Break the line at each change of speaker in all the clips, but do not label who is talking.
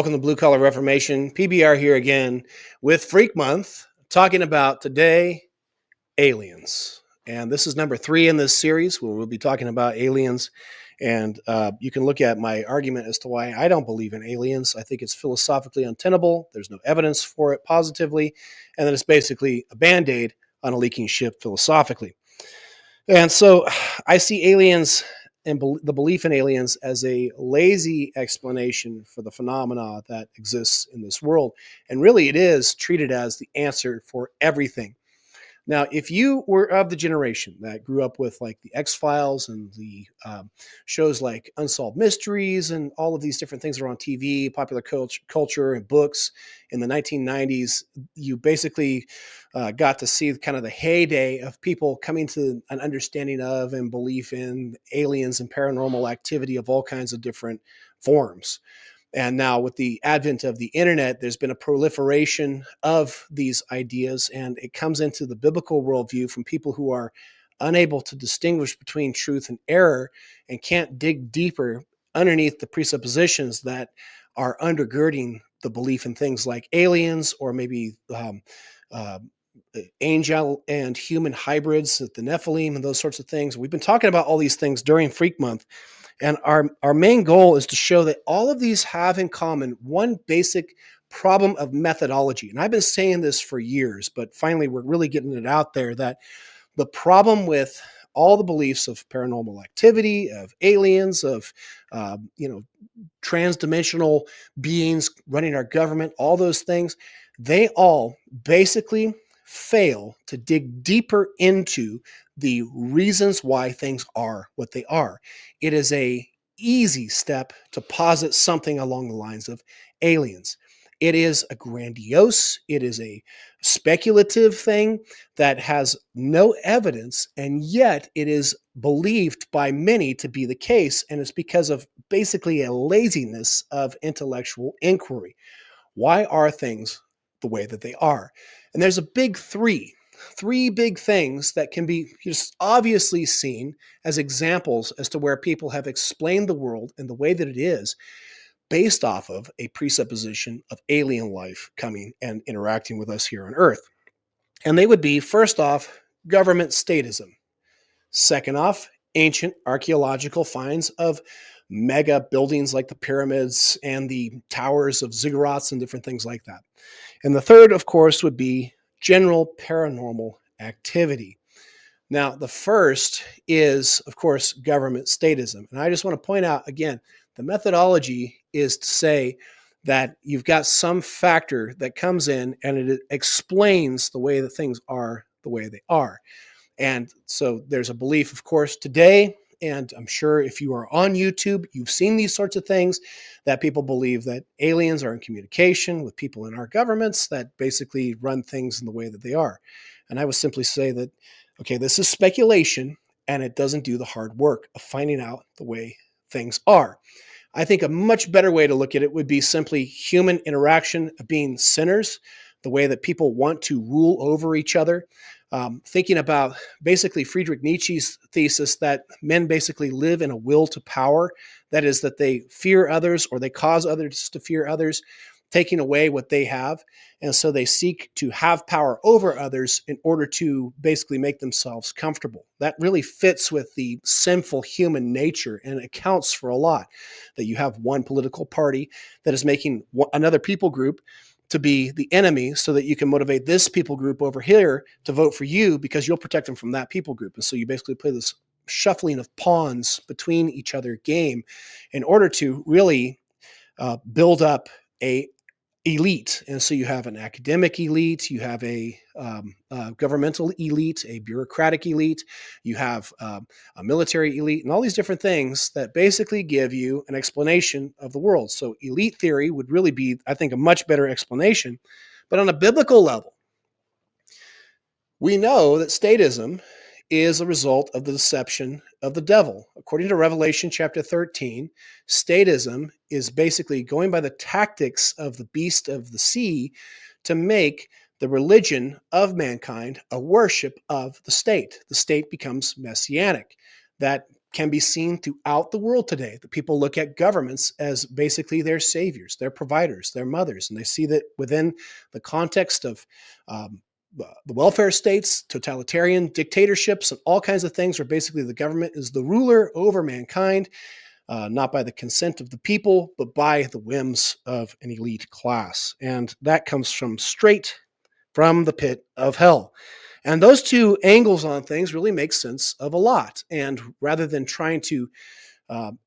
Welcome to Blue Collar Reformation. PBR here again with Freak Month, talking about today aliens. And this is number 3 in this series where we'll be talking about aliens. And you can look at my argument as to why I don't believe in aliens. I think it's philosophically untenable. There's no evidence for it positively. And then it's basically a Band-Aid on a leaking ship philosophically. And so I see aliens and the belief in aliens as a lazy explanation for the phenomena that exists in this world. And really, it is treated as the answer for everything. Now, if you were of the generation that grew up with like the X-Files and the shows like Unsolved Mysteries and all of these different things that are on TV, popular culture and books in the 1990s, you basically got to see kind of the heyday of people coming to an understanding of and belief in aliens and paranormal activity of all kinds of different forms. And now with the advent of the internet, there's been a proliferation of these ideas, and it comes into the biblical worldview from people who are unable to distinguish between truth and error and can't dig deeper underneath the presuppositions that are undergirding the belief in things like aliens or maybe angel and human hybrids, the Nephilim and those sorts of things. We've been talking about all these things during Freak Month. And our main goal is to show that all of these have in common one basic problem of methodology. And I've been saying this for years, but finally we're really getting it out there that the problem with all the beliefs of paranormal activity, of aliens, of transdimensional beings running our government, all those things, they all basically fail to dig deeper into the reasons why things are what they are. It is a easy step to posit something along the lines of aliens. It is a grandiose, it is a speculative thing that has no evidence, and yet it is believed by many to be the case, and it's because of basically a laziness of intellectual inquiry. Why are things the way that they are? And there's a big three big things that can be just obviously seen as examples as to where people have explained the world in the way that it is based off of a presupposition of alien life coming and interacting with us here on Earth. And they would be, first off, government statism. Second off, ancient archaeological finds of mega buildings like the pyramids and the towers of ziggurats and different things like that. And the third, of course, would be general paranormal activity. Now, the first is, of course, government statism. And I just want to point out, again, the methodology is to say that you've got some factor that comes in and it explains the way that things are the way they are. And so there's a belief, of course, today, and I'm sure if you are on YouTube, you've seen these sorts of things, that people believe that aliens are in communication with people in our governments that basically run things in the way that they are. And I would simply say that, okay, this is speculation, and it doesn't do the hard work of finding out the way things are. I think a much better way to look at it would be simply human interaction of being sinners, the way that people want to rule over each other. Thinking about basically Friedrich Nietzsche's thesis that men basically live in a will to power. That is, that they fear others or they cause others to fear others, taking away what they have. And so they seek to have power over others in order to basically make themselves comfortable. That really fits with the sinful human nature and accounts for a lot. That you have one political party that is making another people group to be the enemy so that you can motivate this people group over here to vote for you because you'll protect them from that people group. And so you basically play this shuffling of pawns between each other game in order to really build up a elite. And so you have an academic elite, you have a governmental elite, a bureaucratic elite, you have a military elite, and all these different things that basically give you an explanation of the world. So elite theory would really be, I think, a much better explanation. But on a biblical level, we know that statism is a result of the deception of the devil. According to Revelation chapter 13, statism is basically going by the tactics of the beast of the sea to make the religion of mankind a worship of the state. The state becomes messianic. That can be seen throughout the world today. The people look at governments as basically their saviors, their providers, their mothers, and they see that within the context of the welfare states, totalitarian dictatorships, and all kinds of things where basically the government is the ruler over mankind, not by the consent of the people, but by the whims of an elite class. And that comes from straight from the pit of hell. And those two angles on things really make sense of a lot. And rather than trying to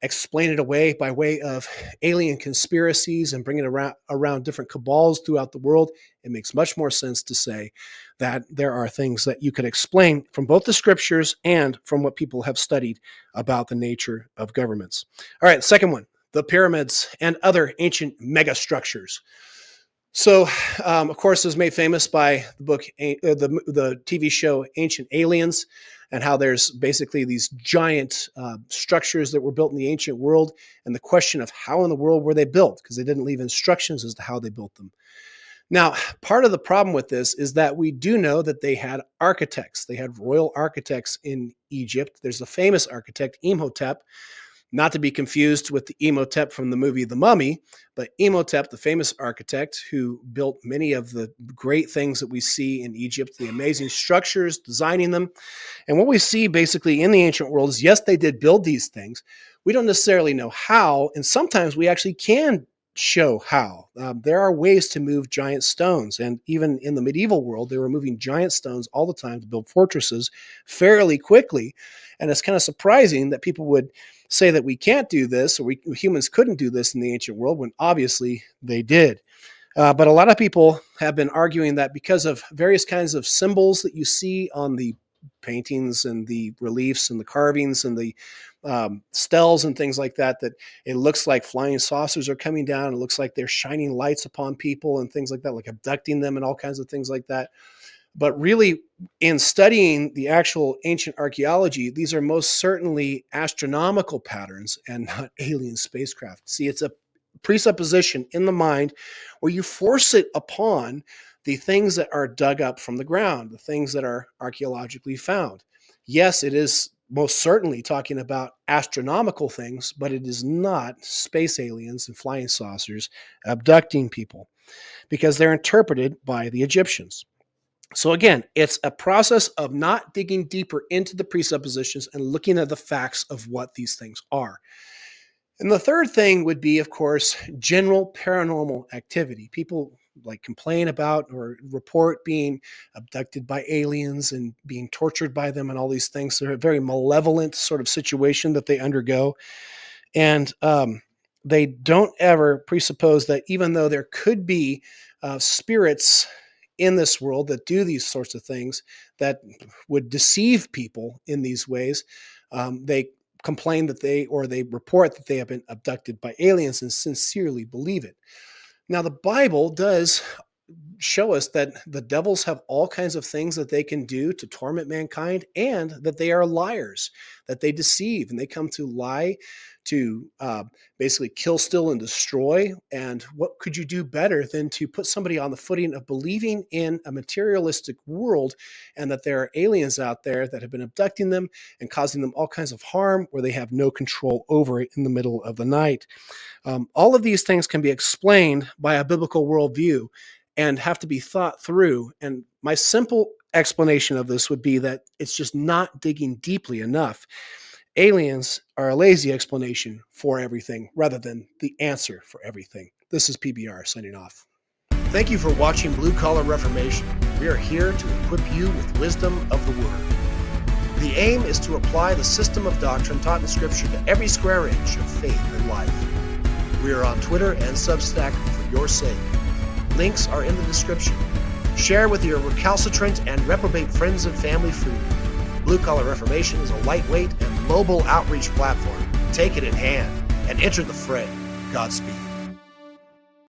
explain it away by way of alien conspiracies and bring it around different cabals throughout the world, it makes much more sense to say that there are things that you could explain from both the scriptures and from what people have studied about the nature of governments. All right, second one, the pyramids and other ancient megastructures. So, of course, it was made famous by the book, the TV show Ancient Aliens, and how there's basically these giant structures that were built in the ancient world, and the question of how in the world were they built, because they didn't leave instructions as to how they built them. Now, part of the problem with this is that we do know that they had architects. They had royal architects in Egypt. There's a famous architect, Imhotep, not to be confused with the Imhotep from the movie The Mummy, but Imhotep, the famous architect who built many of the great things that we see in Egypt, the amazing structures, designing them. And what we see basically in the ancient world is, yes, they did build these things. We don't necessarily know how, and sometimes we actually can show how. There are ways to move giant stones, and even in the medieval world, they were moving giant stones all the time to build fortresses fairly quickly. And it's kind of surprising that people would say that we can't do this, or humans couldn't do this in the ancient world, when obviously they did. But a lot of people have been arguing that because of various kinds of symbols that you see on the paintings and the reliefs and the carvings and the steles and things like that, that it looks like flying saucers are coming down. It looks like they're shining lights upon people and things like that, like abducting them and all kinds of things like that. But really, in studying the actual ancient archaeology, these are most certainly astronomical patterns and not alien spacecraft. See, it's a presupposition in the mind where you force it upon the things that are dug up from the ground, the things that are archaeologically found. Yes, it is most certainly talking about astronomical things, but it is not space aliens and flying saucers abducting people, because they're interpreted by the Egyptians. So again, it's a process of not digging deeper into the presuppositions and looking at the facts of what these things are. And the third thing would be, of course, general paranormal activity. People like complain about or report being abducted by aliens and being tortured by them and all these things. They're a very malevolent sort of situation that they undergo. And they don't ever presuppose that even though there could be spirits in this world that do these sorts of things that would deceive people in these ways, they complain that they report that they have been abducted by aliens and sincerely believe it. Now, the Bible does show us that the devils have all kinds of things that they can do to torment mankind, and that they are liars, that they deceive, and they come to lie, to basically kill, steal, and destroy. And what could you do better than to put somebody on the footing of believing in a materialistic world, and that there are aliens out there that have been abducting them and causing them all kinds of harm where they have no control over it in the middle of the night. All of these things can be explained by a biblical worldview and have to be thought through. And my simple explanation of this would be that it's just not digging deeply enough. Aliens are a lazy explanation for everything rather than the answer for everything. This is PBR signing off. Thank you for watching Blue Collar Reformation. We are here to equip you with wisdom of the Word. The aim is to apply the system of doctrine taught in Scripture to every square inch of faith and life. We are on Twitter and Substack for your sake. Links are in the description. Share with your recalcitrant and reprobate friends and family freely. Blue Collar Reformation is a lightweight and mobile outreach platform. Take it in hand and enter the fray. Godspeed.